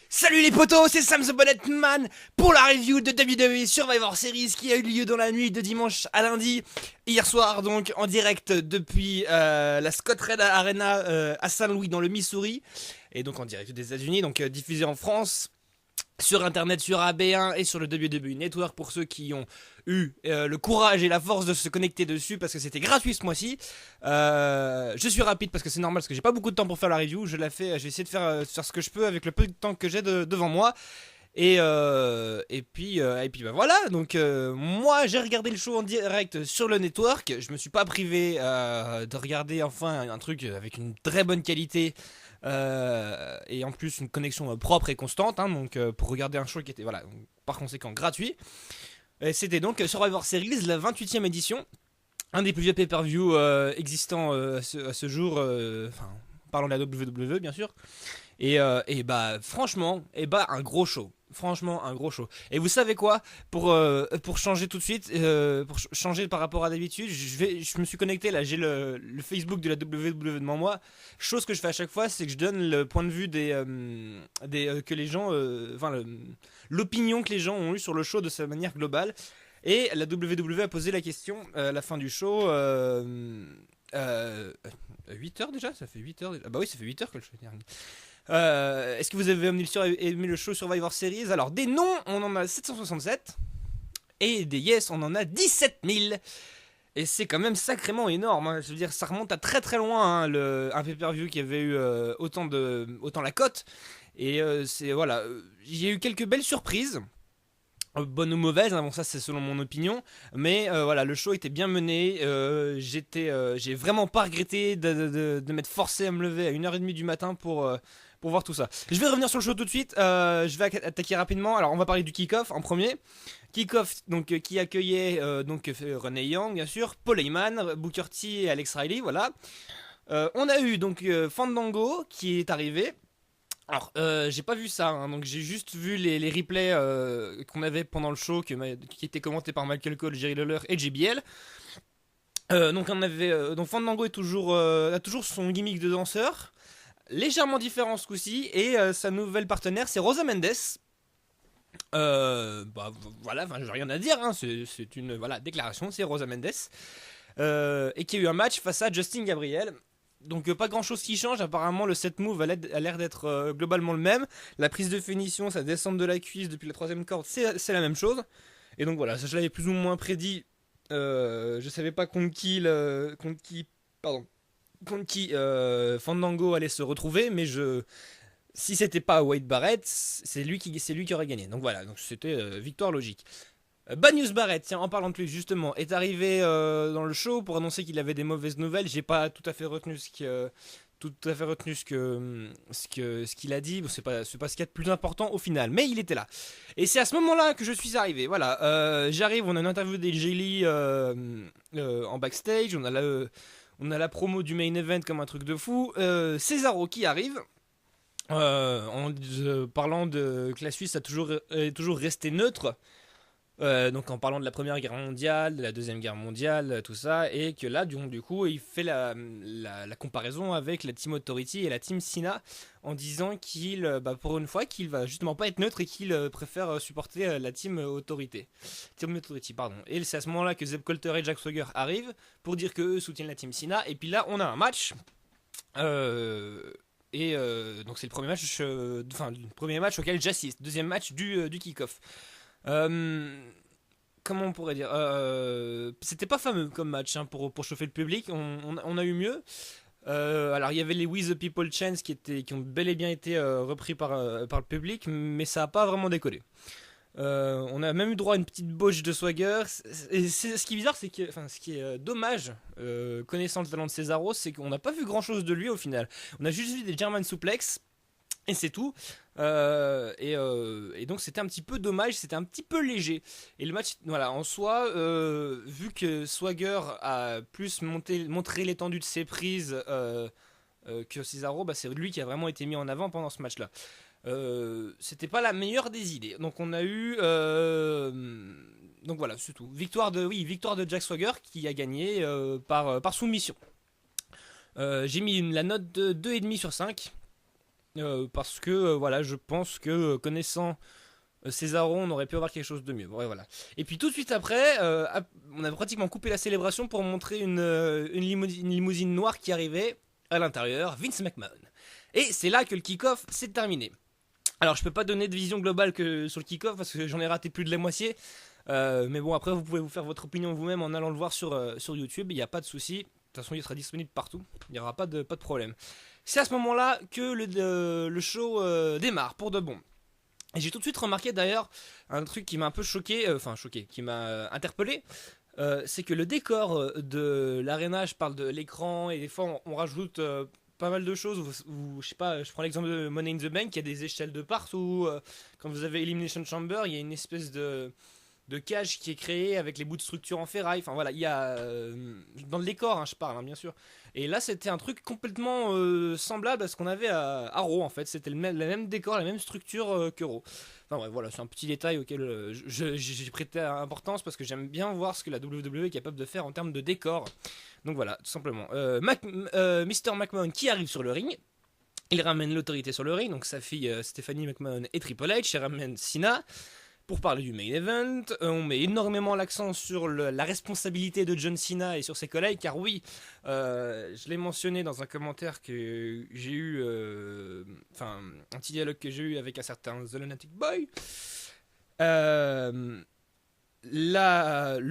Salut les potos, c'est Sam the Bonnet Man pour la review de WWE Survivor Series qui a eu lieu dans la nuit de dimanche à lundi. Hier soir donc en direct depuis la Scott Red Arena à Saint-Louis dans le Missouri. Et donc en direct des États-Unis, donc diffusé en France sur internet, sur AB1 et sur le WWE Network pour ceux qui ont eu le courage et la force de se connecter dessus parce que c'était gratuit ce mois-ci. Je suis rapide parce que c'est normal parce que j'ai pas beaucoup de temps pour faire la review. Je vais essayer de faire ce que je peux avec le peu de temps que j'ai devant moi. Et puis bah voilà, donc moi j'ai regardé le show en direct sur le network. Je me suis pas privé de regarder enfin un truc avec une très bonne qualité et en plus une connexion propre et constante, hein, donc pour regarder un show qui était voilà, donc, par conséquent gratuit. Et c'était donc Survivor Series, la 28e édition, un des plus vieux pay-per-view existants à ce jour, enfin parlons de la WWE bien sûr. Et bah franchement, un gros show. Franchement, un gros show. Et vous savez quoi, pour changer tout de suite, changer par rapport à d'habitude, je me suis connecté là, j'ai le Facebook de la WWE devant moi. Chose que je fais à chaque fois, c'est que je donne le point de vue que les gens, l'opinion que les gens ont eu sur le show de sa manière globale. Et la WWE a posé la question à la fin du show. 8 heures déjà. Ça fait 8 heures déjà. Ah bah oui, ça fait 8 heures que le show est terminé. Est-ce que vous avez aimé le show Survivor Series? Alors des non, on en a 767 et des yes, on en a 17 000. Et c'est quand même sacrément énorme, hein. Je veux dire, ça remonte à très très loin, hein, un pay-per-view qui avait eu autant la cote. Et c'est voilà, j'ai eu quelques belles surprises. Bonne ou mauvaise, hein, bon ça c'est selon mon opinion, mais voilà, le show était bien mené. J'ai vraiment pas regretté de m'être forcé à me lever à 1h30 du matin pour voir tout ça. Je vais revenir sur le show tout de suite. Je vais attaquer rapidement. Alors on va parler du kick-off en premier. Kick-off donc qui accueillait Renee Young bien sûr, Paul Heyman, Booker T et Alex Riley, voilà. On a eu donc Fandango qui est arrivé. Alors, j'ai pas vu ça, hein, donc j'ai juste vu les replays qu'on avait pendant le show qui étaient commentés par Michael Cole, Jerry Lawler et JBL. Donc Fandango a toujours son gimmick de danseur, légèrement différent ce coup-ci, et sa nouvelle partenaire c'est Rosa Mendes. Bah voilà, j'ai rien à dire, hein, c'est une voilà, déclaration, c'est Rosa Mendes. Et qui a eu un match face à Justin Gabriel. Donc pas grand chose qui change, apparemment le set move a l'air d'être globalement le même. La prise de finition, sa descente de la cuisse depuis la troisième corde, c'est la même chose. Et donc voilà, ça je l'avais plus ou moins prédit. Je savais pas contre qui Fandango allait se retrouver, mais si c'était pas Wade Barrett, c'est lui qui aurait gagné. Donc voilà, donc c'était victoire logique. Bad News Barrett, tiens, en parlant de lui justement, est arrivé dans le show pour annoncer qu'il avait des mauvaises nouvelles. J'ai pas tout à fait retenu ce qu'il a dit. Bon, c'est pas ce qu'il y a de plus important au final, mais il était là. Et c'est à ce moment-là que je suis arrivé. Voilà, j'arrive, on a une interview des Jelly en backstage, on a la promo du main event comme un truc de fou. Cesaro qui arrive. En parlant que la Suisse est toujours restée neutre. Donc en parlant de la Première Guerre mondiale, de la Deuxième Guerre mondiale, tout ça, et que là, du coup, il fait la comparaison avec la Team Authority et la Team Cena en disant pour une fois, qu'il va justement pas être neutre et qu'il préfère supporter la Team Authority. Team Authority, pardon. Et c'est à ce moment-là que Zeb Colter et Jack Swagger arrivent pour dire qu'eux soutiennent la Team Cena. Et puis là, on a un match. Donc c'est le premier match auquel j'assiste. Deuxième match du kick-off. Comment on pourrait dire, c'était pas fameux comme match, hein, pour chauffer le public. On a eu mieux. Alors il y avait les We the People chants qui ont bel et bien été repris par le public, mais ça a pas vraiment décollé. On a même eu droit à une petite bauche de Swagger. Et ce qui est bizarre, ce qui est dommage, connaissant le talent de Cesaro, c'est qu'on n'a pas vu grand chose de lui au final. On a juste vu des German suplex. Et c'est tout. Et donc c'était un petit peu dommage, c'était un petit peu léger. Et le match, voilà, en soi, vu que Swagger a plus montré l'étendue de ses prises que Cesaro, bah, c'est lui qui a vraiment été mis en avant pendant ce match-là. C'était pas la meilleure des idées. Donc on a eu... donc voilà, c'est tout. Victoire de Jack Swagger qui a gagné par soumission. J'ai mis la note de 2,5 sur 5. parce que voilà, je pense que connaissant Césaro, on aurait pu avoir quelque chose de mieux. Ouais, voilà. Et puis tout de suite après, on a pratiquement coupé la célébration pour montrer une limousine noire qui arrivait à l'intérieur, Vince McMahon. Et c'est là que le kick-off s'est terminé. Alors je peux pas donner de vision globale que sur le kick-off parce que j'en ai raté plus de la moitié. Mais bon, après vous pouvez vous faire votre opinion vous-même en allant le voir sur YouTube, il n'y a pas de souci. De toute façon, il sera disponible partout, il n'y aura pas de problème. C'est à ce moment-là que le show démarre pour de bon. Et j'ai tout de suite remarqué d'ailleurs un truc qui m'a un peu choqué, qui m'a interpellé. C'est que le décor de l'arena, je parle de l'écran et des fois on rajoute pas mal de choses. Je sais pas, je prends l'exemple de Money in the Bank, il y a des échelles de partout. Quand vous avez Elimination Chamber, il y a une espèce de cage qui est créée avec les bouts de structure en ferraille. Enfin voilà, il y a dans le décor, je parle, bien sûr. Et là, c'était un truc complètement semblable à ce qu'on avait à Raw en fait. C'était le même décor, la même structure que Raw. Enfin bref, voilà, c'est un petit détail auquel j'ai prêté importance parce que j'aime bien voir ce que la WWE est capable de faire en termes de décor. Donc voilà, tout simplement. Mr. McMahon qui arrive sur le ring. Il ramène l'autorité sur le ring, donc sa fille Stephanie McMahon et Triple H. Il ramène Cena. Pour parler du main event, on met énormément l'accent sur la responsabilité de John Cena et sur ses collègues, car oui, je l'ai mentionné dans un commentaire que j'ai eu, un petit dialogue que j'ai eu avec un certain The Lunatic Boy. Le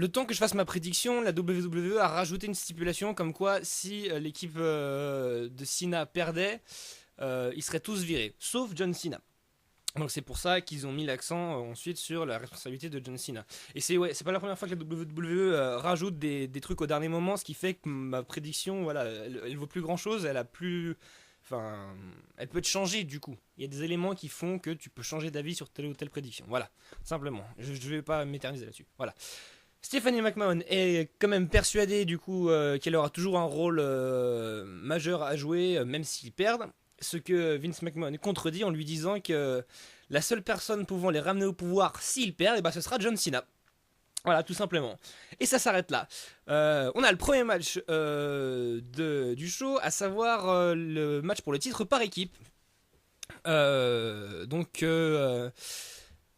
temps que je fasse ma prédiction, la WWE a rajouté une stipulation comme quoi si l'équipe de Cena perdait, ils seraient tous virés, sauf John Cena. Donc c'est pour ça qu'ils ont mis l'accent ensuite sur la responsabilité de John Cena. Et c'est pas la première fois que la WWE rajoute des trucs au dernier moment, ce qui fait que ma prédiction, voilà, elle vaut plus grand chose, elle peut être changée du coup. Il y a des éléments qui font que tu peux changer d'avis sur telle ou telle prédiction. Voilà, simplement. Je vais pas m'éterniser là-dessus. Voilà. Stephanie McMahon est quand même persuadée du coup qu'elle aura toujours un rôle majeur à jouer, même s'ils perdent. Ce que Vince McMahon contredit en lui disant que la seule personne pouvant les ramener au pouvoir s'ils perdent, ce sera John Cena. Voilà, tout simplement. Et ça s'arrête là. On a le premier match du show, à savoir le match pour le titre par équipe.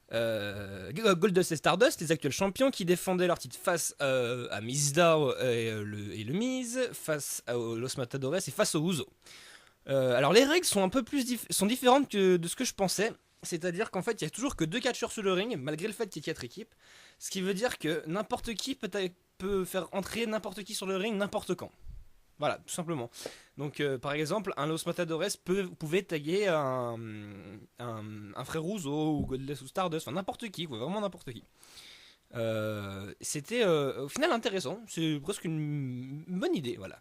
Goldust et Stardust, les actuels champions qui défendaient leur titre face à Mizdow et le Miz, face à Los Matadores et face aux Usos. Alors les règles sont un peu plus sont différentes que de ce que je pensais. C'est-à-dire qu'en fait il y a toujours que 2 catcheurs sur le ring malgré le fait qu'il y ait 4 équipes. Ce qui veut dire que n'importe qui peut faire entrer n'importe qui sur le ring n'importe quand. Voilà, tout simplement. Donc par exemple un Los Matadores pouvait taguer un frère Russo ou Goldust ou Stardust, enfin n'importe qui, quoi, vraiment n'importe qui. C'était au final intéressant, c'est presque une bonne idée, voilà.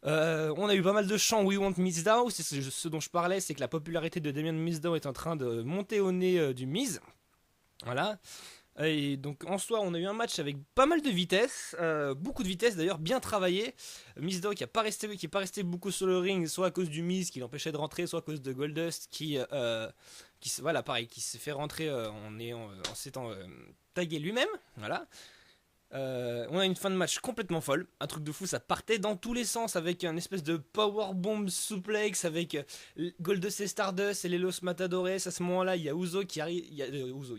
On a eu pas mal de chants We Want Mizdow. C'est ce dont je parlais, c'est que la popularité de Damien Mizdow est en train de monter au nez du Miz. Voilà. Et donc en soi, on a eu un match avec pas mal de vitesse, beaucoup de vitesse d'ailleurs, bien travaillé. Mizdow qui est pas resté beaucoup sur le ring, soit à cause du Miz qui l'empêchait de rentrer, soit à cause de Goldust qui s'est fait rentrer en s'étant tagué lui-même. Voilà. On a une fin de match complètement folle, un truc de fou, ça partait dans tous les sens avec un espèce de powerbomb suplex avec Goldust et Stardust et les Los Matadores. À ce moment-là, il y a Uso qui arrive, il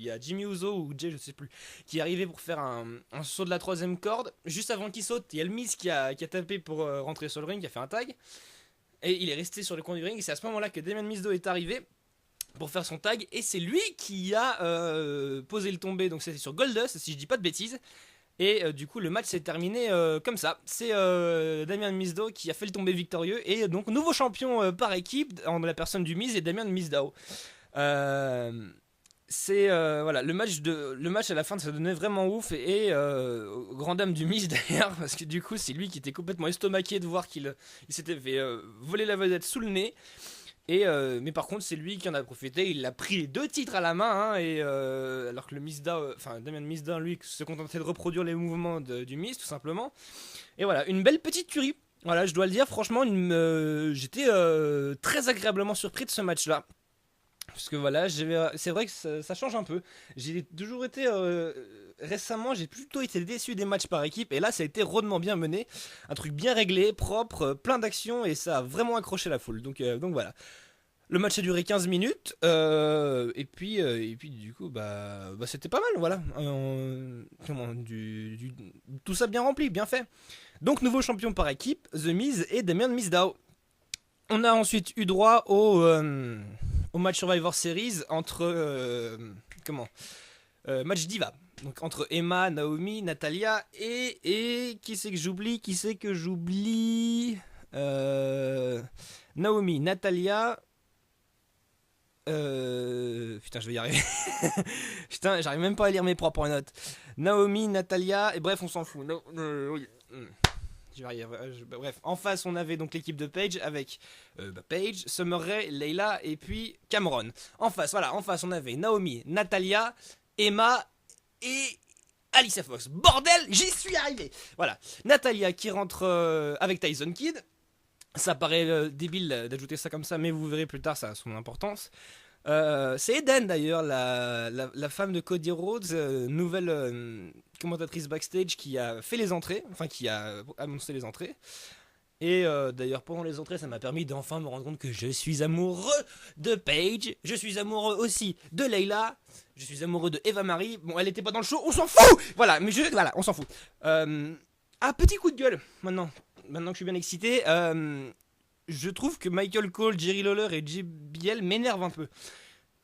y a Jimmy Uso ou Jay, je sais plus, qui est arrivé pour faire un saut de la 3ème corde. Juste avant qu'il saute, il y a le Miz qui a tapé pour rentrer sur le ring, qui a fait un tag. Et il est resté sur le coin du ring, et c'est à ce moment-là que Damien Mizdow est arrivé pour faire son tag, et c'est lui qui a posé le tombé, donc c'était sur Goldust, si je dis pas de bêtises. Et du coup le match s'est terminé comme ça. C'est Damien Mizdow qui a fait le tombé victorieux. Et donc nouveau champion par équipe en la personne du Miz et Damien Mizdow. Voilà, le match à la fin ça donnait vraiment ouf. Et grand dame du Miz d'ailleurs. Parce que du coup c'est lui qui était complètement estomaqué de voir qu'il s'était fait voler la vedette sous le nez. Mais par contre c'est lui qui en a profité, il a pris les 2 titres à la main, alors que Damien Mizdow lui se contentait de reproduire les mouvements du Miz tout simplement. Et voilà, une belle petite tuerie, voilà, je dois le dire, franchement j'étais très agréablement surpris de ce match là. Parce que voilà, c'est vrai que ça change un peu. J'ai toujours été récemment, j'ai plutôt été déçu des matchs par équipe, et là ça a été rondement bien mené, un truc bien réglé, propre, plein d'actions, et ça a vraiment accroché la foule. Donc voilà. Le match a duré 15 minutes, et puis du coup, c'était pas mal, voilà. Tout ça bien rempli, bien fait. Donc, nouveau champion par équipe, The Miz et Damien Mizdow. On a ensuite eu droit au match Survivor Series entre. Match Diva. Donc, entre Emma, Naomi, Natalia et. Qui c'est que j'oublie Naomi, Natalia. Putain, je vais y arriver. Putain, j'arrive même pas à lire mes propres notes. Naomi, Natalia, et bref, on s'en fout. Oui. Je vais arriver. Bref, en face, on avait donc l'équipe de Paige avec Paige, Summer Rae, Layla et puis Cameron. En face, on avait Naomi, Natalia, Emma et Alicia Fox. Bordel, j'y suis arrivé. Voilà, Natalia qui rentre avec Tyson Kidd. Ça paraît débile d'ajouter ça comme ça, mais vous verrez plus tard, ça a son importance. C'est Eden d'ailleurs, la femme de Cody Rhodes, nouvelle commentatrice backstage qui a fait les entrées, enfin qui a annoncé les entrées. Et d'ailleurs pendant les entrées ça m'a permis d'enfin me rendre compte que je suis amoureux de Paige, je suis amoureux aussi de Layla, je suis amoureux de Eva Marie. Bon, elle était pas dans le show, on s'en fout. Voilà, on s'en fout. Petit coup de gueule maintenant que je suis bien excité. Je trouve que Michael Cole, Jerry Lawler et JBL m'énervent un peu.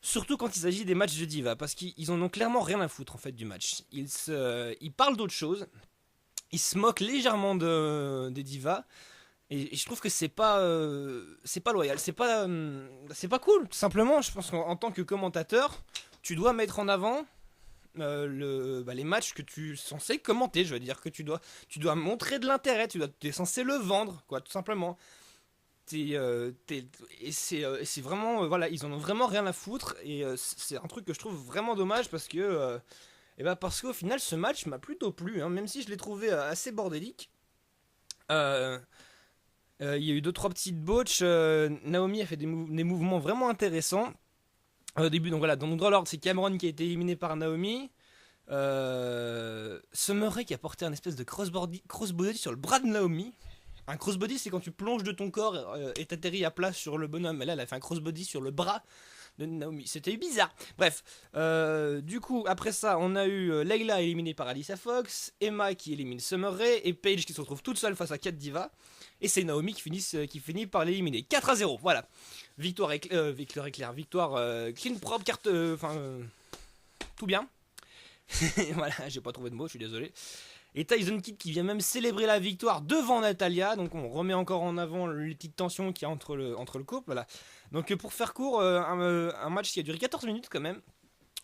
Surtout quand il s'agit des matchs de Diva, parce qu'ils en ont clairement rien à foutre en fait du match. Ils parlent d'autre chose, ils se moquent légèrement des Divas, et je trouve que c'est pas loyal, c'est pas cool. Tout simplement, je pense qu'en tant que commentateur, tu dois mettre en avant les matchs que tu es censé commenter. Je veux dire que tu dois montrer de l'intérêt, tu es censé le vendre, quoi, tout simplement. Et c'est vraiment voilà, ils en ont vraiment rien à foutre, et c'est un truc que je trouve vraiment dommage parce que parce qu'au final ce match m'a plutôt plu, hein, même si je l'ai trouvé assez bordélique. Il y a eu 2-3 petites botches. Naomi a fait des mouvements vraiment intéressants au début. Donc voilà, dans notre Lord, c'est Cameron qui a été éliminé par Naomi. Summer Rae qui a porté un espèce de crossbody sur le bras de Naomi. Un crossbody, c'est quand tu plonges de ton corps et t'atterris à plat sur le bonhomme. Et là, elle a fait un crossbody sur le bras de Naomi. C'était bizarre. Bref, du coup, après ça, on a eu Layla éliminée par Alicia Fox, Emma qui élimine Summer Rae et Paige qui se retrouve toute seule face à 4 divas. Et c'est Naomi qui finit par l'éliminer. 4-0, voilà. Victoire éclair, victoire clean, propre, carte. Tout bien. Voilà, j'ai pas trouvé de mots, je suis désolé. Et Tyson Kidd qui vient même célébrer la victoire devant Natalia. Donc on remet encore en avant les petites tensions qu'il y a entre le couple. Voilà. Donc pour faire court, un match qui a duré 14 minutes quand même.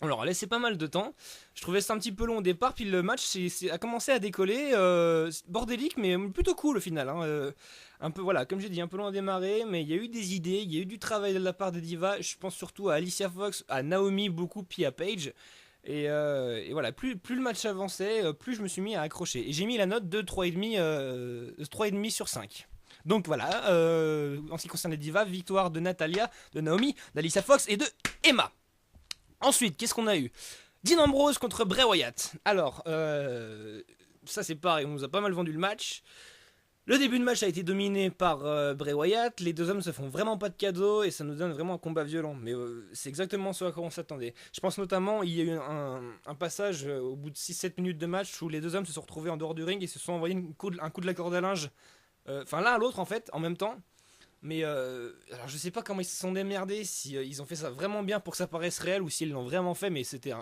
On leur a laissé pas mal de temps. Je trouvais ça un petit peu long au départ. Puis le match a commencé à décoller. Bordélique, mais plutôt cool au final. Hein. Un peu, voilà, comme j'ai dit, un peu long à démarrer. Mais il y a eu des idées, il y a eu du travail de la part des divas. Je pense surtout à Alicia Fox, à Naomi beaucoup, puis à Paige. Et voilà, plus le match avançait, plus je me suis mis à accrocher. Et j'ai mis la note de 3,5 sur 5. Donc voilà, en ce qui concerne les divas, victoire de Natalia, de Naomi, d'Alicia Fox et de Emma. Ensuite, qu'est-ce qu'on a eu? Dean Ambrose contre Bray Wyatt. Alors, ça c'est pareil, on nous a pas mal vendu le match. Le début de match a été dominé par Bray Wyatt. Les deux hommes se font vraiment pas de cadeaux et ça nous donne vraiment un combat violent. Mais c'est exactement ce à quoi on s'attendait. Je pense notamment, il y a eu un passage au bout de 6-7 minutes de match où les deux hommes se sont retrouvés en dehors du ring et se sont envoyés un coup de la corde à linge. Enfin, l'un à l'autre en fait, en même temps. Mais alors je sais pas comment ils se sont démerdés, si ils ont fait ça vraiment bien pour que ça paraisse réel ou s'ils l'ont vraiment fait, mais c'était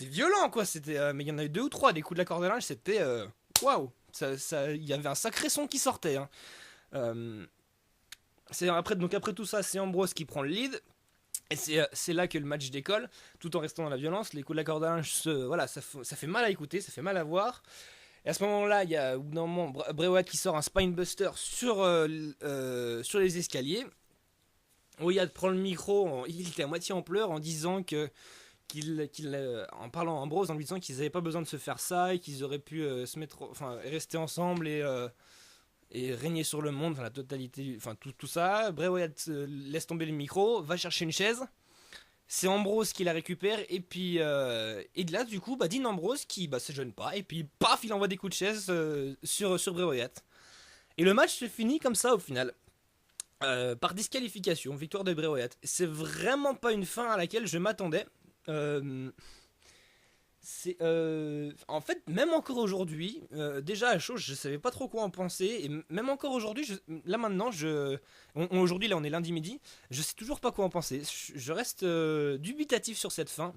violent quoi. Mais il y en a eu 2 ou 3 des coups de la corde à linge, c'était waouh. Il y avait un sacré son qui sortait. Hein. Après tout ça, c'est Ambrose qui prend le lead. Et c'est là que le match décolle, tout en restant dans la violence. Les coups de la corde à linge, ça fait mal à écouter, ça fait mal à voir. Et à ce moment-là, il y a au bout d'un moment Bray Wyatt qui sort un Spinebuster sur les escaliers. Wyatt prend le micro, il était à moitié en pleurs en disant en parlant à Ambrose, en lui disant qu'ils n'avaient pas besoin de se faire ça et qu'ils auraient pu rester ensemble et régner sur le monde, la totalité, tout ça. Bray Wyatt laisse tomber le micro, va chercher une chaise. C'est Ambrose qui la récupère et puis et de là du coup Dean Ambrose qui se gêne pas et puis paf, il envoie des coups de chaise sur Bray Wyatt. Et le match se finit comme ça au final. par disqualification, victoire de Bray Wyatt. C'est vraiment pas une fin à laquelle je m'attendais. Euh, en fait, même encore aujourd'hui, déjà à chaud, je savais pas trop quoi en penser. Et même encore aujourd'hui, là maintenant, aujourd'hui, là on est lundi midi, je sais toujours pas quoi en penser. Je reste dubitatif sur cette fin.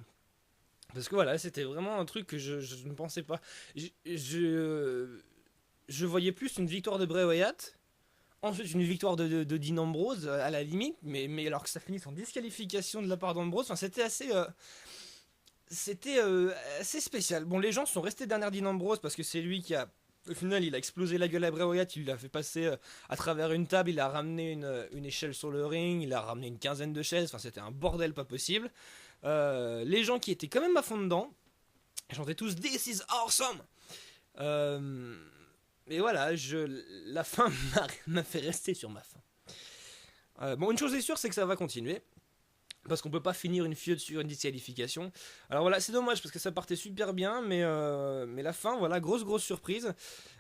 Parce que voilà, c'était vraiment un truc que je ne pensais pas. Je voyais plus une victoire de Bray Wyatt. Ensuite, une victoire de Dean Ambrose à la limite, mais alors que ça finisse en disqualification de la part d'Ambrose, enfin, c'était assez spécial. Bon, les gens sont restés derrière Dean Ambrose parce que c'est lui qui a. Au final, il a explosé la gueule à Bray Wyatt, il l'a fait passer à travers une table, il a ramené une échelle sur le ring, il a ramené une quinzaine de chaises, enfin c'était un bordel pas possible. Les gens qui étaient quand même à fond dedans chantaient tous This is awesome! Euh, et voilà, la fin m'a fait rester sur ma fin. Bon, une chose est sûre, c'est que ça va continuer. Parce qu'on peut pas finir une feud sur une disqualification. Alors voilà, c'est dommage parce que ça partait super bien, mais la fin, voilà, grosse surprise.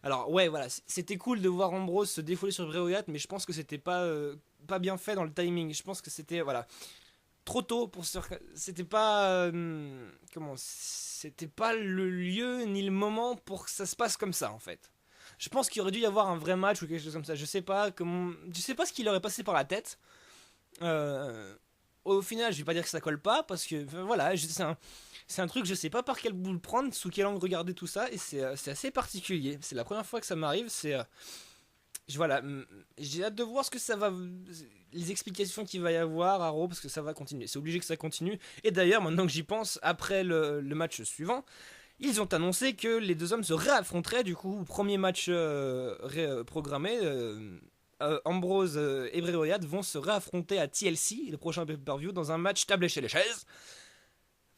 Alors ouais, voilà, c'était cool de voir Ambrose se défouler sur Bray Wyatt, mais je pense que c'était pas bien fait dans le timing. Je pense que c'était, voilà, trop tôt pour se. C'était pas. C'était pas le lieu ni le moment pour que ça se passe comme ça en fait. Je pense qu'il aurait dû y avoir un vrai match ou quelque chose comme ça. Je sais pas ce qu'il aurait passé par la tête. Euh, Au final, je vais pas dire que ça colle pas parce que voilà, c'est un truc, je sais pas par quel bout le prendre, sous quel angle regarder tout ça, et c'est assez particulier. C'est la première fois que ça m'arrive. Voilà, j'ai hâte de voir ce que ça va, les explications qu'il va y avoir à Raw parce que ça va continuer. C'est obligé que ça continue. Et d'ailleurs, maintenant que j'y pense, après le match suivant, ils ont annoncé que les deux hommes se réaffronteraient du coup, premier match programmé. Ambrose et Bray Wyatt vont se réaffronter à TLC, le prochain pay-per-view, dans un match tablé chez les chaises.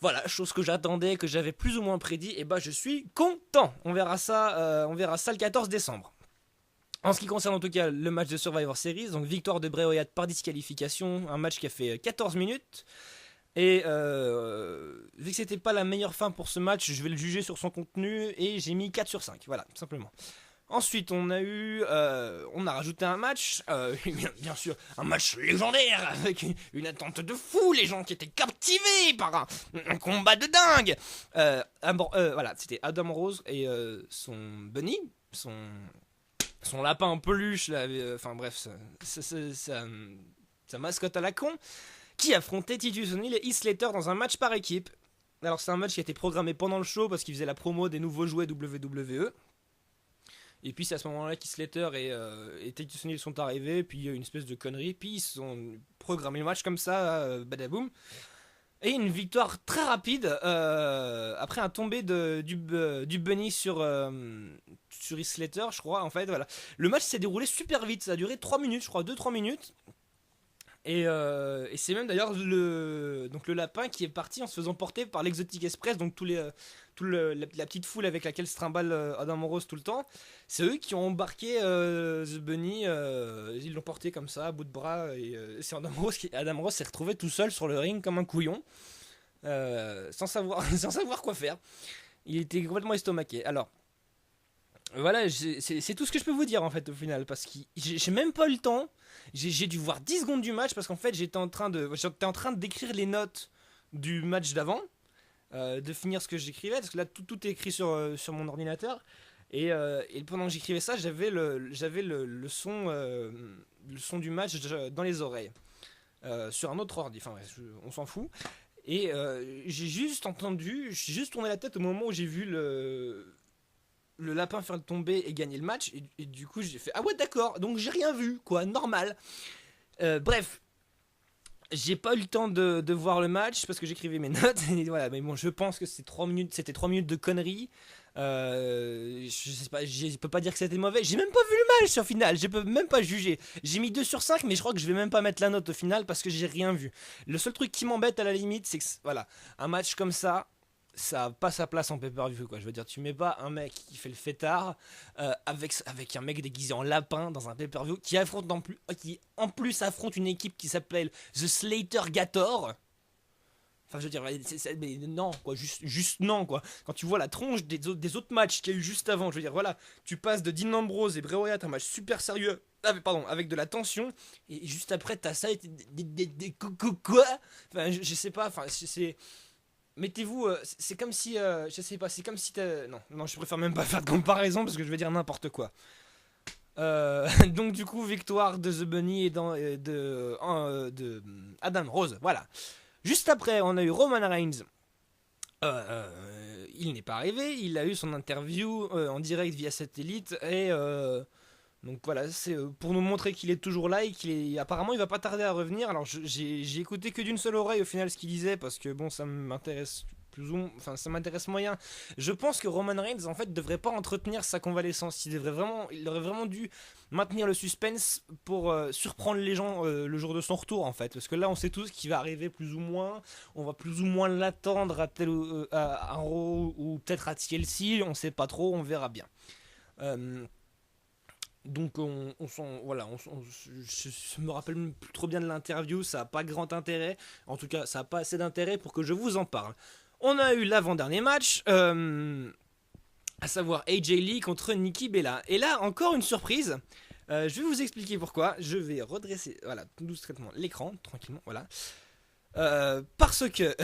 Voilà, chose que j'attendais, que j'avais plus ou moins prédit, et bah je suis content. On verra ça le 14 décembre. En ce qui concerne en tout cas le match de Survivor Series, donc victoire de Bray Wyatt par disqualification, un match qui a fait 14 minutes. Et vu que c'était pas la meilleure fin pour ce match, je vais le juger sur son contenu et j'ai mis 4 sur 5, voilà, tout simplement. Ensuite, on a rajouté un match, bien sûr, un match légendaire avec une attente de fou, les gens qui étaient captivés par un combat de dingue. Voilà, c'était Adam Rose et son bunny, son lapin en peluche, là, enfin bref, sa mascotte à la con, qui affrontait Titus O'Neil et Heath Slater dans un match par équipe. Alors c'est un match qui a été programmé pendant le show parce qu'il faisait la promo des nouveaux jouets WWE. Et puis c'est à ce moment-là qu'Heath Slater et Titus O'Neil sont arrivés, puis il y a eu une espèce de connerie, puis ils ont programmé le match comme ça, badaboum. Et une victoire très rapide, après un tombé du bunny sur Heath Slater, je crois, en fait, voilà. Le match s'est déroulé super vite, ça a duré 3 minutes, je crois, 2-3 minutes. Et c'est même d'ailleurs donc le lapin qui est parti en se faisant porter par l'Exotic Express, donc la petite foule avec laquelle se trimballe Adam Rose tout le temps. C'est eux qui ont embarqué The Bunny, ils l'ont porté comme ça, à bout de bras, et c'est Adam Rose s'est retrouvé tout seul sur le ring comme un couillon, sans savoir quoi faire. Il était complètement estomaqué. Alors, voilà, c'est tout ce que je peux vous dire en fait au final, parce que j'ai même pas eu le temps. J'ai dû voir 10 secondes du match parce qu'en fait j'étais en train de décrire les notes du match d'avant, de finir ce que j'écrivais, parce que là tout est écrit sur mon ordinateur. Et pendant que j'écrivais ça, j'avais le son du match dans les oreilles, sur un autre ordi, enfin bref, on s'en fout. Et j'ai juste tourné la tête au moment où j'ai vu le lapin faire le tomber et gagner le match, et du coup j'ai fait ah ouais d'accord, donc j'ai rien vu quoi, normal. Bref, j'ai pas eu le temps de voir le match parce que j'écrivais mes notes, et voilà, mais bon, je pense que c'était 3 minutes de conneries. Je sais pas, je peux pas dire que c'était mauvais, j'ai même pas vu le match au final, je peux même pas juger. J'ai mis 2 sur 5, mais je crois que je vais même pas mettre la note au final parce que j'ai rien vu. Le seul truc qui m'embête à la limite, c'est que voilà, un match comme ça a pas sa place en pay-per-view quoi. Je veux dire, tu mets pas un mec qui fait le fêtard avec un mec déguisé en lapin dans un pay-per-view qui en plus affronte une équipe qui s'appelle The Slater Gator. Enfin, je veux dire, mais non, quoi, juste non, quoi. Quand tu vois la tronche des autres matchs qu'il y a eu juste avant, je veux dire, voilà, tu passes de Dean Ambrose et Bray Wyatt, un match super sérieux, pardon, avec de la tension, et juste après, t'as ça et quoi. Enfin, je sais pas, enfin, c'est. Mettez-vous, c'est comme si, je sais pas, c'est comme si t'as. Non, je préfère même pas faire de comparaison parce que je vais dire n'importe quoi. Donc du coup, victoire de The Bunny et de Adam Rose, voilà. Juste après, on a eu Roman Reigns. Il n'est pas arrivé, il a eu son interview en direct via satellite et donc voilà, c'est pour nous montrer qu'il est toujours là et qu'il est apparemment il va pas tarder à revenir. Alors j'ai écouté que d'une seule oreille au final ce qu'il disait parce que bon ça m'intéresse enfin ça m'intéresse moyen. Je pense que Roman Reigns en fait devrait pas entretenir sa convalescence, il aurait vraiment dû maintenir le suspense pour surprendre les gens le jour de son retour en fait parce que là on sait tous qu'il va arriver plus ou moins, on va plus ou moins l'attendre à à Raw ou peut-être à TLC, on sait pas trop, on verra bien. Euh, donc je me rappelle plus trop bien de l'interview, ça n'a pas grand intérêt, en tout cas ça n'a pas assez d'intérêt pour que je vous en parle. On a eu l'avant-dernier match, à savoir AJ Lee contre Nikki Bella. Et là encore une surprise, je vais vous expliquer pourquoi, je vais redresser voilà, tout doucement l'écran, tranquillement, voilà. Parce que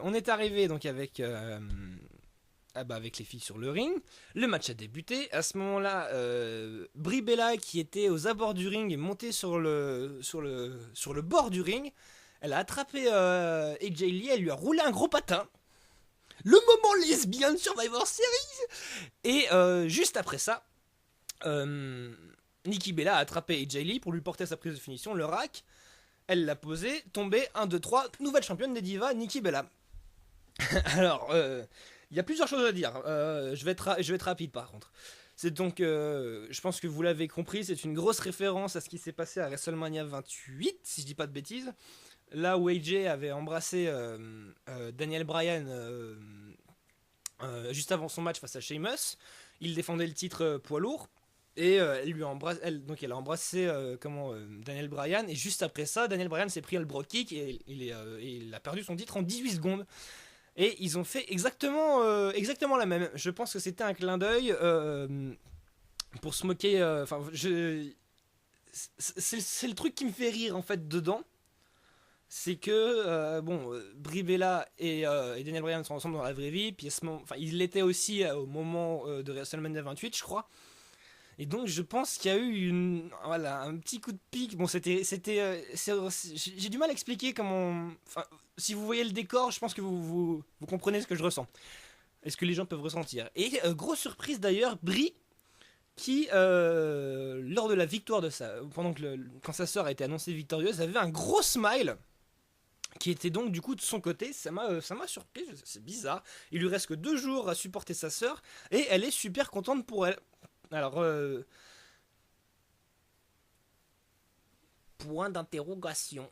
on est arrivé donc avec les filles sur le ring. Le match a débuté. À ce moment-là, Brie Bella, qui était aux abords du ring, est montée sur le bord du ring. Elle a attrapé AJ Lee, elle lui a roulé un gros patin. Le moment lesbien de Survivor Series. Et juste après ça, Nikki Bella a attrapé AJ Lee pour lui porter sa prise de finition, le rack. Elle l'a posé, tombé, 1, 2, 3, nouvelle championne des divas, Nikki Bella. Alors, il y a plusieurs choses à dire. Je vais être rapide par contre. C'est donc, je pense que vous l'avez compris, c'est une grosse référence à ce qui s'est passé à WrestleMania 28, si je dis pas de bêtises. Là où AJ avait embrassé Daniel Bryan juste avant son match face à Sheamus. Il défendait le titre poids lourd. Et elle a embrassé Daniel Bryan. Et juste après ça, Daniel Bryan s'est pris le Brogue Kick et il a perdu son titre en 18 secondes. Et ils ont fait exactement la même. Je pense que c'était un clin d'œil pour se moquer. C'est le truc qui me fait rire en fait dedans. C'est que Brie Bella et Daniel Bryan sont ensemble dans la vraie vie. Puis ils l'étaient aussi au moment de WrestleMania 28, je crois. Et donc je pense qu'il y a eu un petit coup de pique. Bon, j'ai du mal à expliquer comment. Enfin, si vous voyez le décor, je pense que vous comprenez ce que je ressens. Et ce que les gens peuvent ressentir. Et grosse surprise d'ailleurs, Brie, qui lors de la victoire quand sa sœur a été annoncée victorieuse, avait un gros smile. Qui était donc du coup de son côté, ça m'a surpris, c'est bizarre. Il lui reste que 2 jours à supporter sa sœur et elle est super contente pour elle. Alors, point d'interrogation.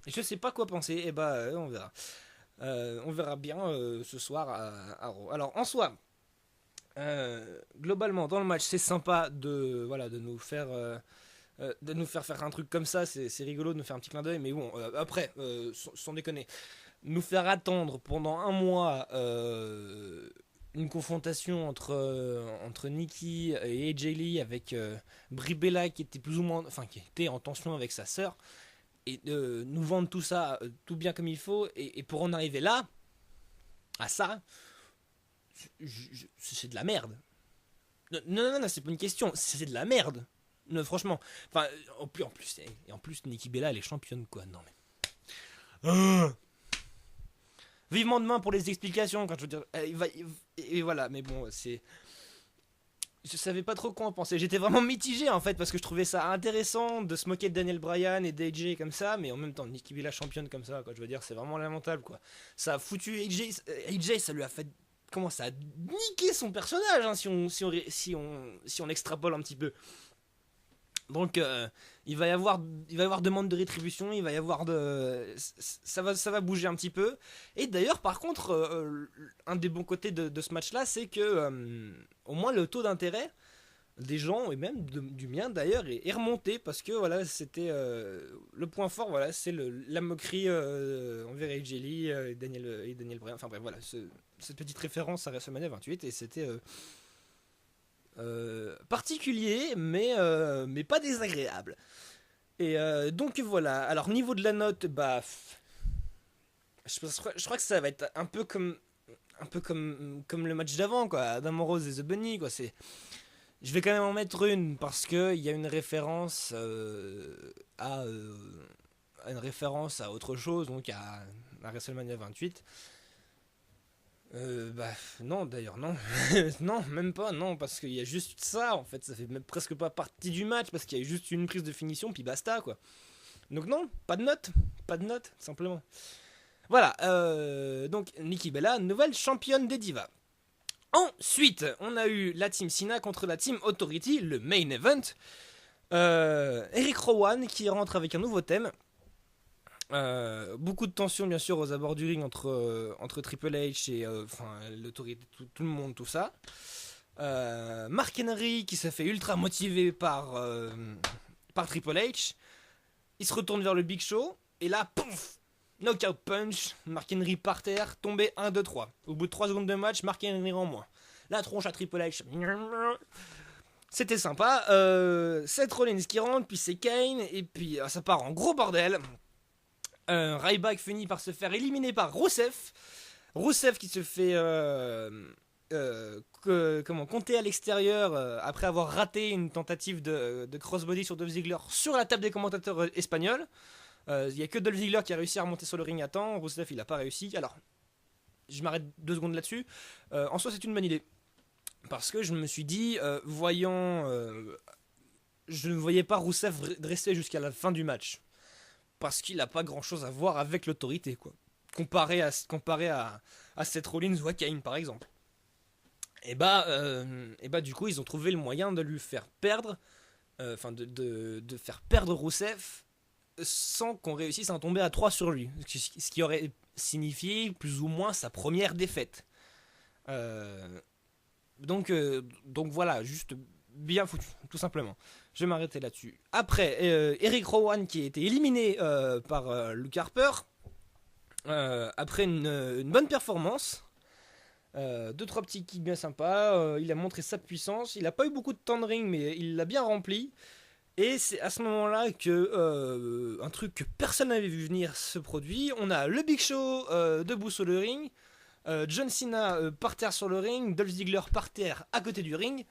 Je sais pas quoi penser, et on verra. On verra bien ce soir à Raw. Alors, en soi, globalement, dans le match, c'est sympa de nous faire faire un truc comme ça. C'est rigolo de nous faire un petit clin d'œil, mais bon, après, sans déconner, nous faire attendre pendant un mois une confrontation entre Nikki et AJ Lee avec Brie Bella qui était plus ou moins, enfin qui était en tension avec sa sœur, et nous vendre tout ça tout bien comme il faut, et pour en arriver là à ça, c'est de la merde. Non, c'est pas une question, c'est de la merde. Non, franchement, enfin en plus Nikki Bella elle est championne quoi. Non mais vivement demain pour les explications quand je veux dire et voilà, mais bon, je savais pas trop quoi en penser. J'étais vraiment mitigé en fait parce que je trouvais ça intéressant de se moquer de Daniel Bryan et d'AJ comme ça, mais en même temps Nikki Bella championne comme ça quoi, je veux dire, c'est vraiment lamentable quoi. Ça a foutu AJ, ça lui a fait ça a niqué son personnage hein, si on extrapole un petit peu. Donc il va y avoir demande de rétribution, il va y avoir ça va bouger un petit peu. Et d'ailleurs par contre un des bons côtés de ce match là, c'est que au moins le taux d'intérêt des gens, et même du mien d'ailleurs, est remonté, parce que voilà, c'était le point fort, voilà, c'est la moquerie envers Jelly et Daniel Bryan. Enfin bref, voilà, cette petite référence à WrestleMania 28, et c'était particulier, mais pas désagréable. Et donc voilà, alors niveau de la note, bah, je crois que ça va être un peu comme le match d'avant, quoi, Adam Rose et The Bunny, quoi. Je vais quand même en mettre une parce que il y a une référence à une référence à autre chose, donc à WrestleMania 28. Bah non, d'ailleurs non. Non, même pas, non, parce qu'il y a juste ça en fait, ça fait même presque pas partie du match parce qu'il y a juste une prise de finition puis basta quoi. Donc non, pas de note, simplement. Voilà, donc Nikki Bella, nouvelle championne des divas. Ensuite, on a eu la Team Cena contre la Team Authority, le main event. Eric Rowan qui rentre avec un nouveau thème. Beaucoup de tension bien sûr aux abords du ring entre Triple H et l'autorité, tout le monde, tout ça. Mark Henry qui s'est fait ultra motivé par Triple H. Il se retourne vers le Big Show et là, pouf, knockout punch, Mark Henry par terre, tombé 1, 2, 3. Au bout de 3 secondes de match, Mark Henry en moins. La tronche à Triple H. C'était sympa. Seth Rollins qui rentre, puis c'est Kane, et puis ça part en gros bordel. Ryback finit par se faire éliminer par Rusev. Rusev qui se fait compter à l'extérieur après avoir raté une tentative de crossbody sur Dolph Ziggler sur la table des commentateurs espagnols. Il n'y a que Dolph Ziggler qui a réussi à remonter sur le ring à temps. Rusev il n'a pas réussi. Alors, je m'arrête 2 secondes là-dessus. En soi, c'est une bonne idée. Parce que je me suis dit, je ne voyais pas Rusev rester jusqu'à la fin du match. Parce qu'il n'a pas grand chose à voir avec l'autorité, quoi. Comparé à Seth Rollins ou à Kane, par exemple. Et bah, du coup, ils ont trouvé le moyen de lui faire perdre, de faire perdre Rusev sans qu'on réussisse à en tomber à 3 sur lui. Ce qui aurait signifié plus ou moins sa première défaite. Donc voilà, juste bien foutu, tout simplement. Je vais m'arrêter là-dessus. Après, Eric Rowan qui a été éliminé par Luke Harper. Après une bonne performance. 2-3 petits kicks bien sympas. Il a montré sa puissance. Il n'a pas eu beaucoup de temps de ring, mais il l'a bien rempli. Et c'est à ce moment-là que un truc que personne n'avait vu venir se produit. On a le Big Show debout sur le ring. John Cena par terre sur le ring. Dolph Ziggler par terre à côté du ring.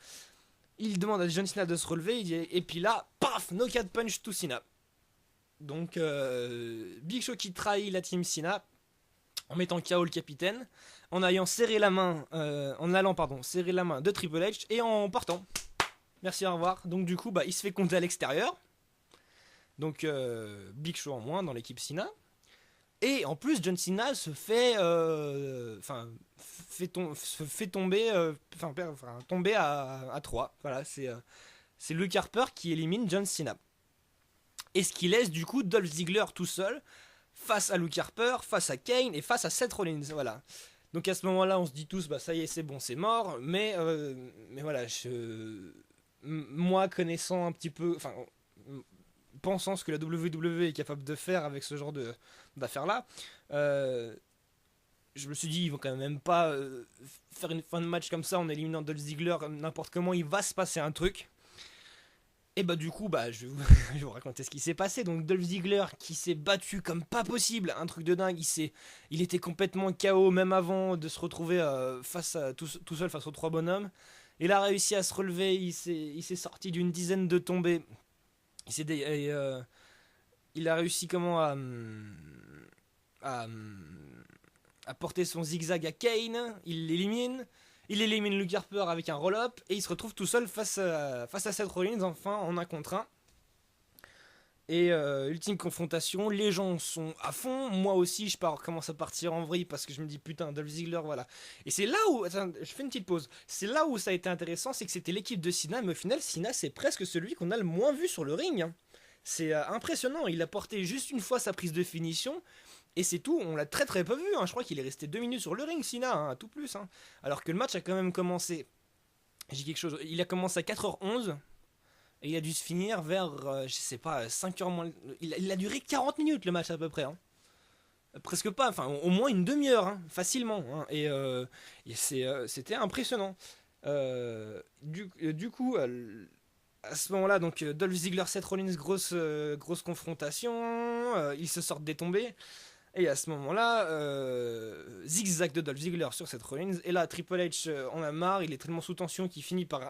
Il demande à John Cena de se relever. Et puis là, paf, knockout punch to Cena. Donc Big Show qui trahit la team Cena en mettant KO le capitaine, en allant serrer la main, serrer la main de Triple H et en partant. Merci, au revoir. Donc du coup, il se fait compter à l'extérieur. Donc Big Show en moins dans l'équipe Cena. Et en plus, John Cena se fait, tomber à 3. Voilà, c'est Luke Harper qui élimine John Cena. Et ce qui laisse du coup Dolph Ziggler tout seul face à Luke Harper, face à Kane et face à Seth Rollins. Voilà. Donc à ce moment-là, on se dit tous, ça y est, c'est bon, c'est mort. Mais voilà, moi connaissant un petit peu, pensant ce que la WWE est capable de faire avec ce genre d'affaires-là, je me suis dit, ils vont quand même pas faire une fin de match comme ça en éliminant Dolph Ziggler n'importe comment. Il va se passer un truc. Et du coup, je vais vous raconter ce qui s'est passé. Donc Dolph Ziggler qui s'est battu comme pas possible, un truc de dingue. Il était complètement KO même avant de se retrouver tout seul face aux 3 bonhommes. Il a réussi à se relever, il s'est sorti d'une dizaine de tombées. Il a réussi à porter son zigzag à Kane. Il l'élimine. Il élimine Luke Harper avec un roll-up et il se retrouve tout seul face à Seth Rollins, enfin en 1 contre 1. Et ultime confrontation, les gens sont à fond. Moi aussi, je commence à partir en vrille parce que je me dis putain, Dolph Ziggler, voilà. Et c'est là où, attends, je fais une petite pause. C'est là où ça a été intéressant, c'est que c'était l'équipe de Cena, mais au final, Cena c'est presque celui qu'on a le moins vu sur le ring. Hein. C'est impressionnant. Il a porté juste une fois sa prise de finition. Et c'est tout, on l'a très très peu vu, hein. Je crois qu'il est resté 2 minutes sur le ring, Cena, hein, tout plus. Hein. Alors que le match a quand même commencé. J'ai quelque chose. Il a commencé à 4h11 et il a dû se finir vers, je sais pas, 5h moins. Il a duré 40 minutes le match à peu près. Hein. Presque pas, enfin au moins une demi-heure, hein, facilement. Hein. C'était impressionnant. Du coup, à ce moment-là, donc Dolph Ziggler, Seth Rollins, grosse confrontation. Ils se sortent des tombées. Et à ce moment-là, zigzag de Dolph Ziggler sur Seth Rollins. Et là, Triple H en a marre. Il est tellement sous tension qu'il finit par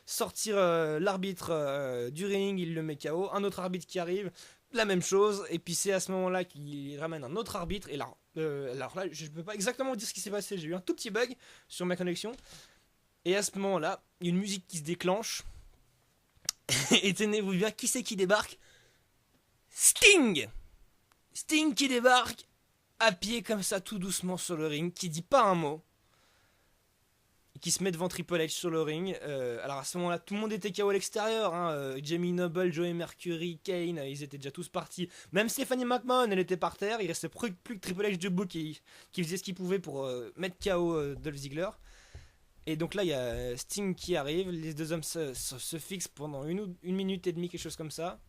sortir l'arbitre du ring. Il le met KO. Un autre arbitre qui arrive. La même chose. Et puis c'est à ce moment-là qu'il ramène un autre arbitre. Et là, alors là, je ne peux pas exactement vous dire ce qui s'est passé. J'ai eu un tout petit bug sur ma connexion. Et à ce moment-là, il y a une musique qui se déclenche. Et tenez-vous bien, qui c'est qui débarque? Sting! Sting qui débarque à pied comme ça tout doucement sur le ring, qui dit pas un mot, qui se met devant Triple H sur le ring. Alors à ce moment-là, tout le monde était KO à l'extérieur. Hein. Jamie Noble, Joey Mercury, Kane, ils étaient déjà tous partis. Même Stephanie McMahon, elle était par terre. Il restait plus que Triple H debout qui faisait ce qu'il pouvait pour mettre KO Dolph Ziggler. Et donc là, il y a Sting qui arrive. Les deux hommes se fixent pendant une minute et demie, quelque chose comme ça.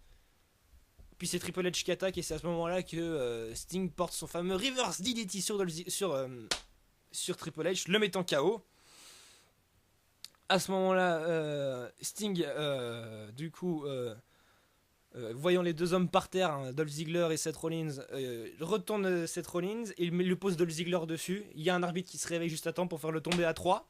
Puis c'est Triple H qui attaque et c'est à ce moment-là que Sting porte son fameux reverse DDT sur Triple H, le mettant KO. À ce moment-là, Sting, du coup, voyant les deux hommes par terre, hein, Dolph Ziggler et Seth Rollins, retourne Seth Rollins et il lui pose Dolph Ziggler dessus. Il y a un arbitre qui se réveille juste à temps pour faire le tomber à 3.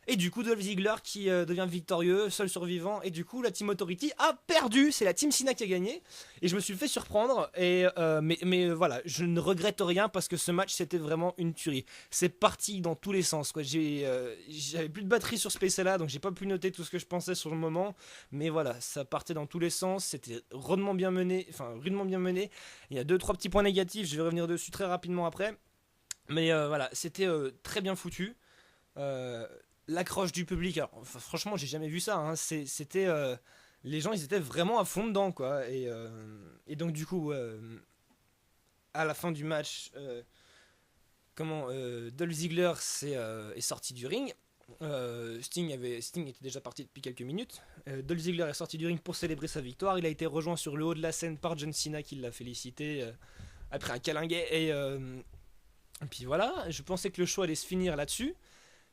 Et du coup, Dolph Ziggler qui devient victorieux, seul survivant. Et du coup, la Team Authority a perdu. C'est la Team Cena qui a gagné. Et je me suis fait surprendre. Mais voilà, je ne regrette rien parce que ce match, c'était vraiment une tuerie. C'est parti dans tous les sens. Quoi. J'avais plus de batterie sur ce PC-là, donc j'ai pas pu noter tout ce que je pensais sur le moment. Mais voilà, ça partait dans tous les sens. C'était rudement bien mené. Il y a 2-3 petits points négatifs. Je vais revenir dessus très rapidement après. Mais voilà, c'était très bien foutu. L'accroche du public, alors franchement j'ai jamais vu ça, hein. C'était les gens ils étaient vraiment à fond dedans quoi, donc du coup à la fin du match Dolph Ziggler est sorti du ring. Sting était déjà parti depuis quelques minutes. Dolph Ziggler est sorti du ring pour célébrer sa victoire. Il a été rejoint sur le haut de la scène par John Cena qui l'a félicité après un câlin gay et puis voilà, je pensais que le show allait se finir là-dessus.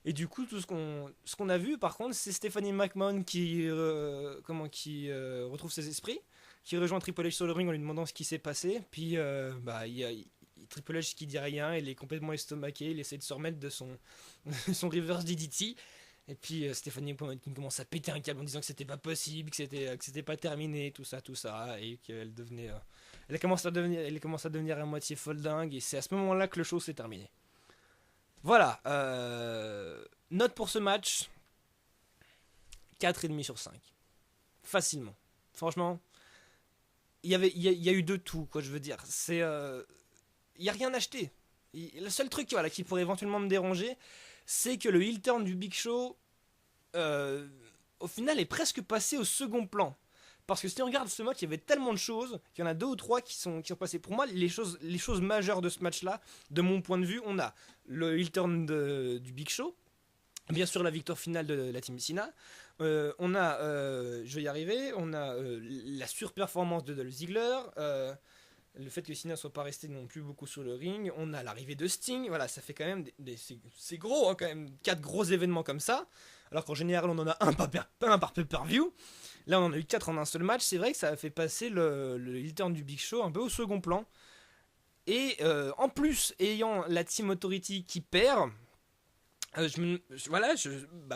Et du coup, ce qu'on a vu, par contre, c'est Stephanie McMahon qui retrouve ses esprits, qui rejoint Triple H sur le ring en lui demandant ce qui s'est passé. Puis, il y a Triple H qui dit rien, il est complètement estomaqué, il essaie de se remettre de son reverse DDT. Et puis, Stephanie McMahon qui commence à péter un câble en disant que c'était pas possible, que c'était pas terminé, tout ça, et qu'elle devenait, elle commence à devenir à moitié folle dingue. Et c'est à ce moment-là que le show s'est terminé. Voilà, note pour ce match, 4,5 sur 5. Facilement. Franchement, il y a eu de tout, quoi, je veux dire. Il n'y a rien acheté. Le seul truc voilà, qui pourrait éventuellement me déranger, c'est que le heel turn du Big Show, au final, est presque passé au second plan. Parce que si on regarde ce match, il y avait tellement de choses qu'il y en a 2 ou 3 qui sont passées. Pour moi, les choses majeures de ce match-là, de mon point de vue, on a le heel turn du Big Show, bien sûr la victoire finale de la Team Cena, on a, je vais y arriver, on a la surperformance de Dolph Ziggler, le fait que Cena soit pas resté non plus beaucoup sur le ring, on a l'arrivée de Sting, voilà, ça fait quand même c'est gros, hein, quand même, 4 gros événements comme ça, alors qu'en général on en a un par pay-per-view. Là, on en a eu 4 en un seul match. C'est vrai que ça a fait passer le heel turn du Big Show un peu au second plan. Et en plus, ayant la Team Authority qui perd,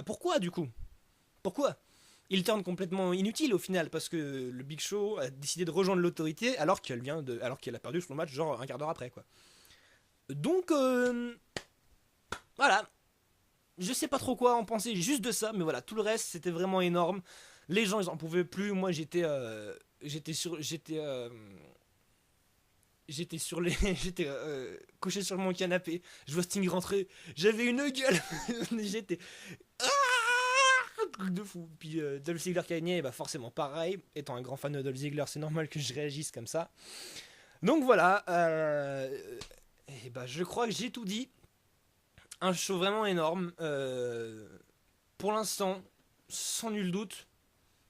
pourquoi du coup? Pourquoi? Heel turn complètement inutile au final, parce que le Big Show a décidé de rejoindre l'autorité alors qu'elle a perdu son match genre un quart d'heure après, quoi. Donc, voilà. Je sais pas trop quoi en penser juste de ça, mais voilà, tout le reste c'était vraiment énorme. Les gens ils en pouvaient plus, moi j'étais couché sur mon canapé, je vois Sting rentrer, j'avais une gueule, j'étais truc de fou. Puis Dolph Ziggler qui a gagné, bah forcément pareil, étant un grand fan de Dolph Ziggler, c'est normal que je réagisse comme ça. Donc voilà, et bah je crois que j'ai tout dit. Un show vraiment énorme. Pour l'instant, sans nul doute,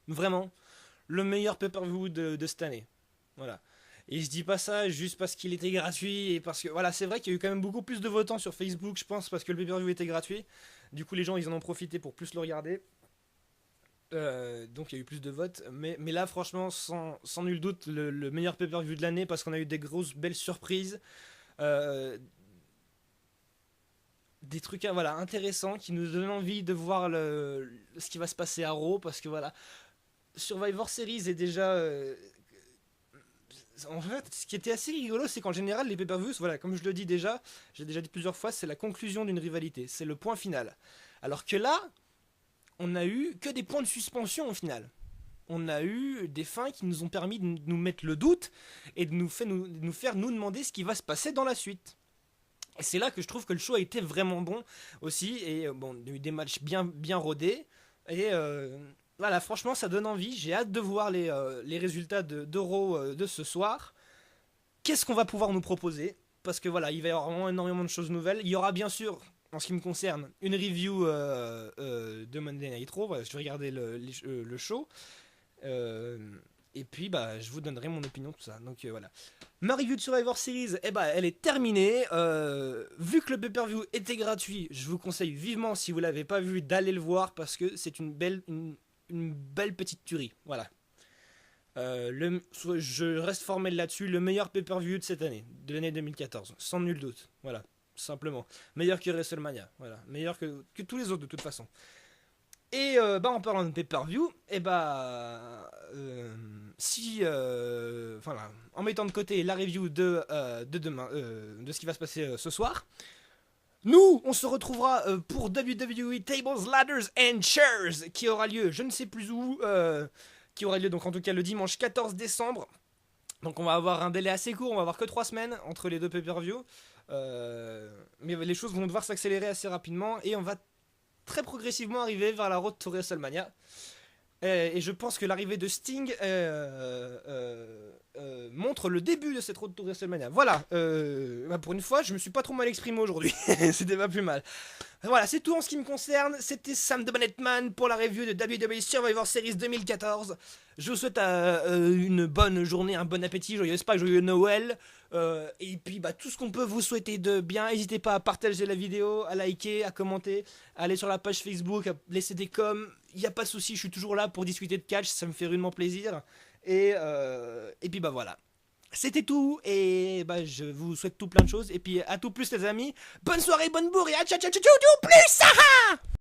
vraiment, le meilleur pay-per-view de cette année. Voilà. Et je dis pas ça juste parce qu'il était gratuit et parce que voilà, c'est vrai qu'il y a eu quand même beaucoup plus de votants sur Facebook, je pense, parce que le pay-per-view était gratuit. Du coup, les gens ils en ont profité pour plus le regarder. Donc il y a eu plus de votes, mais là franchement sans nul doute le meilleur pay-per-view de l'année parce qu'on a eu des grosses belles surprises, euh, des trucs voilà, intéressants qui nous donnent envie de voir ce qui va se passer à Raw parce que voilà, Survivor Series est déjà en fait, ce qui était assez rigolo, c'est qu'en général, les pay-per-views, voilà, comme je le dis déjà, j'ai déjà dit plusieurs fois, c'est la conclusion d'une rivalité, c'est le point final. Alors que là, on a eu que des points de suspension au final. On a eu des fins qui nous ont permis de nous mettre le doute et de nous faire nous demander ce qui va se passer dans la suite. Et c'est là que je trouve que le show a été vraiment bon aussi. Et bon, il y a eu des matchs bien rodés. Et voilà, franchement, ça donne envie. J'ai hâte de voir les résultats d'Euro de ce soir. Qu'est-ce qu'on va pouvoir nous proposer? Parce que voilà, il va y avoir vraiment énormément de choses nouvelles. Il y aura bien sûr, en ce qui me concerne, une review de Monday Night Raw. Voilà, je vais regarder le show. Euh, et puis bah je vous donnerai mon opinion tout ça. Donc voilà. Ma review de Survivor Series, eh bah, elle est terminée. Vu que le pay-per-view était gratuit, je vous conseille vivement si vous l'avez pas vu d'aller le voir parce que c'est une belle petite tuerie. Voilà. Je reste formel là-dessus. Le meilleur pay-per-view de cette année, de l'année 2014, sans nul doute. Voilà, simplement. Meilleur que WrestleMania. Voilà, meilleur que tous les autres de toute façon. Et bah en parlant de pay-per-view, et bah si voilà, en mettant de côté la review de demain, de ce qui va se passer ce soir, nous on se retrouvera pour WWE Tables, Ladders and Chairs qui aura lieu, je ne sais plus où, qui aura lieu donc en tout cas le dimanche 14 décembre. Donc on va avoir un délai assez court, on va avoir que 3 semaines entre les deux pay-per-view, mais les choses vont devoir s'accélérer assez rapidement et on va très progressivement arriver vers la road to WrestleMania. Et je pense que l'arrivée de Sting montre le début de cette road to WrestleMania. Voilà, bah pour une fois, je me suis pas trop mal exprimé aujourd'hui. C'était pas plus mal. Voilà, c'est tout en ce qui me concerne. C'était Sam the Banetman pour la review de WWE Survivor Series 2014. Je vous souhaite une bonne journée, un bon appétit, joyeux Pâques, joyeux Noël. Et puis bah, tout ce qu'on peut vous souhaiter de bien. N'hésitez pas à partager la vidéo, à liker, à commenter, à aller sur la page Facebook, à laisser des coms. Il n'y a pas de souci, je suis toujours là pour discuter de catch, ça me fait rudement plaisir. Et puis bah voilà. C'était tout et bah je vous souhaite tout plein de choses et puis à tout plus les amis. Bonne soirée, bonne bourre et à ciao ciao ciao ciao plus ça.